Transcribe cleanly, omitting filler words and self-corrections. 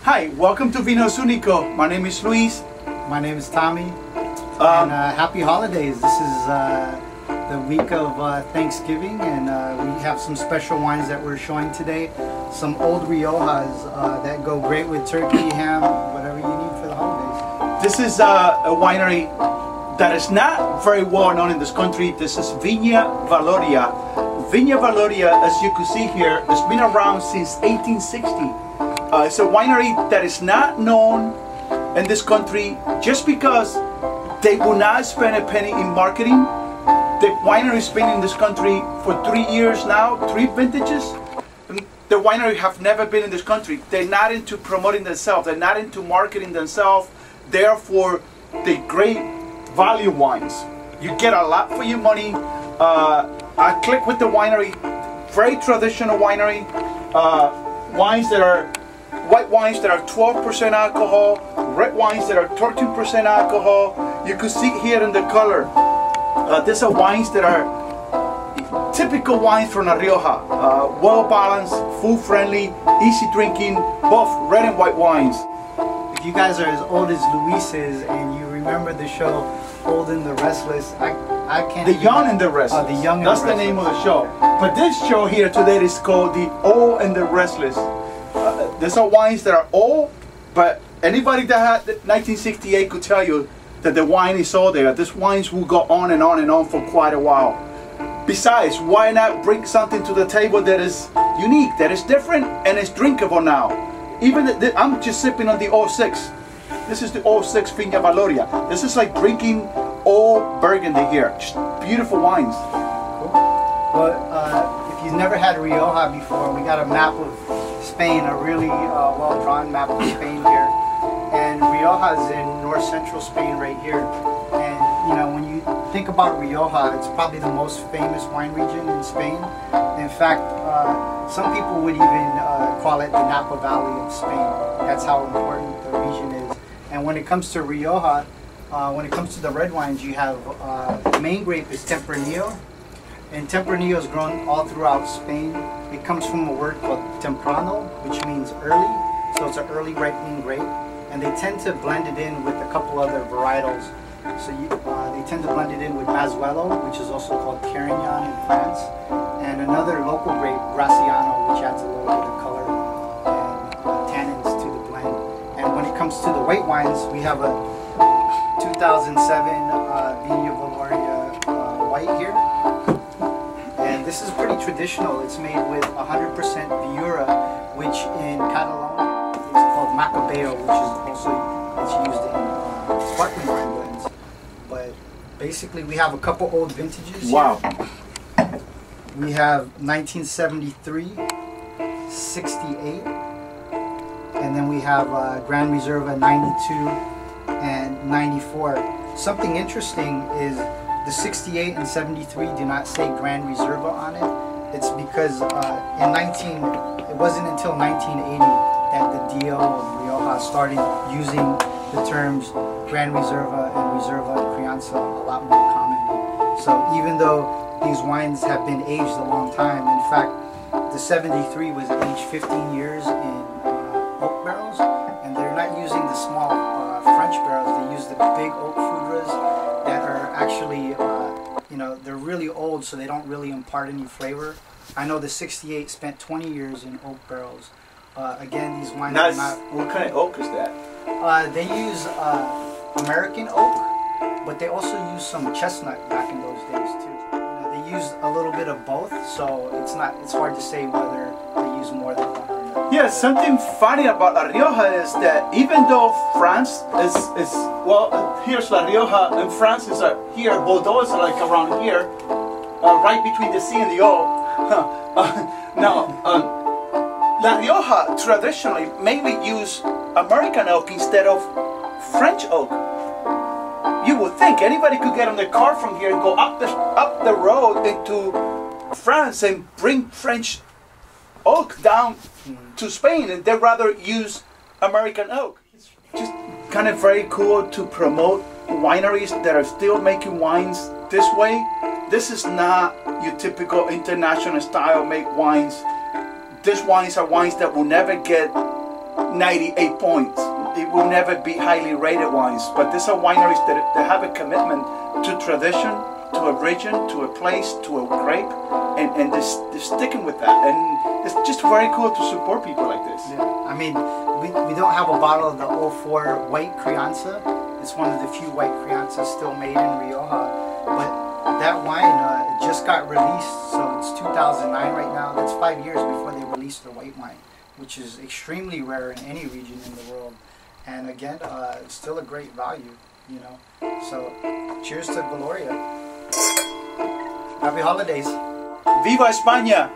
Hi, welcome to Vinos Único. My name is Luis. My name is Tommy. And happy holidays. This is the week of Thanksgiving, and we have some special wines that we're showing today. Some old Riojas that go great with turkey, ham, whatever you need for the holidays. This is a winery that is not very well known in this country. This is Vina Valoria. Vina Valoria, as you can see here, has been around since 1860. It's a winery that is not known in this country just because they will not spend a penny in marketing. The winery's been in this country for 3 years now, 3 vintages. The winery have never been in this country. They're not into promoting themselves. They're not into marketing themselves. Therefore, the great value wines. You get a lot for your money. I click with the winery. Very traditional winery. Wines that are white wines that are 12% alcohol, red wines that are 13% alcohol. You can see here in the color. These are wines that are typical wines from La Rioja. Well balanced, food friendly, easy drinking, both red and white wines. If you guys are as old as Luis is and you remember the show Old and the Restless, I can't. The Young and the Restless. The Young and That's the the name of the show. But this show here today is called The Old and the Restless. These are wines that are old, but anybody that had 1968 could tell you that the wine is all there. These wines will go on and on and on for quite a while. Besides, why not bring something to the table that is unique, that is different, and is drinkable now? Even I'm just sipping on the 06. This is the 06 Vina Valoria. This is like drinking old Burgundy here. Just beautiful wines. Cool. Well, if you've never had Rioja before, we got a map of Spain, a really well-drawn map of Spain here. And Rioja is in north-central Spain right here. And you know, when you think about Rioja, it's probably the most famous wine region in Spain. In fact, some people would even call it the Napa Valley of Spain. That's how important the region is. And when it comes to Rioja, when it comes to the red wines, you have the main grape is Tempranillo. And Tempranillo is grown all throughout Spain. It comes from a word called temprano, which means early. So it's an early ripening grape. And they tend to blend it in with a couple other varietals. So they tend to blend it in with Mazuelo, which is also called Carignan in France. And another local grape, Graciano, which adds a little bit of color and tannins to the blend. And when it comes to the white wines, we have a 2007 Vina Valoria white here. This is pretty traditional. It's made with 100% Viura, which in Catalonia is called Macabeo, which is also used in sparkling wine blends. But basically, we have a couple old vintages. Wow. Here. We have 1973, 68, and then we have Grand Reserva 92 and 94. Something interesting is the 68 and 73 do not say Grand Reserva on it. It's because it wasn't until 1980 that the DO of Rioja started using the terms Grand Reserva and Reserva and Crianza a lot more commonly. So even though these wines have been aged a long time, in fact, the 73 was aged 15 years in oak barrels, and they're not using the small French barrels. They use the big oak foudres that are actually, you know, they're really old, so they don't really impart any flavor. I know the 68 spent 20 years in oak barrels. Again, these wines are not... What kind of oak is that? They use American oak, but they also use some chestnut back in those days too. You know, they use a little bit of both, so it's hard to say whether they use more than one or not. Yeah, something funny about La Rioja is that even though France is well, here's La Rioja and France is here, Bordeaux is like around here, right between the sea and the O. Now, La Rioja traditionally mainly use American oak instead of French oak. You would think anybody could get on the car from here and go up the road into France and bring French oak down to Spain, and they'd rather use American oak. It's just kind of very cool to promote wineries that are still making wines this way. This is not your typical international style make wines. These wines are wines that will never get 98 points. It will never be highly rated wines, but these are wineries that have a commitment to tradition, to a region, to a place, to a grape, and they're sticking with that. And it's just very cool to support people like this. Yeah. I mean, we don't have a bottle of the 04 white Crianza. It's one of the few white Crianzas still made in Rioja. But that wine just got released, so it's 2009 right now. That's 5 years before they released the white wine, which is extremely rare in any region in the world. And again, it's still a great value, you know. So, cheers to Valoria. Happy holidays. Viva España!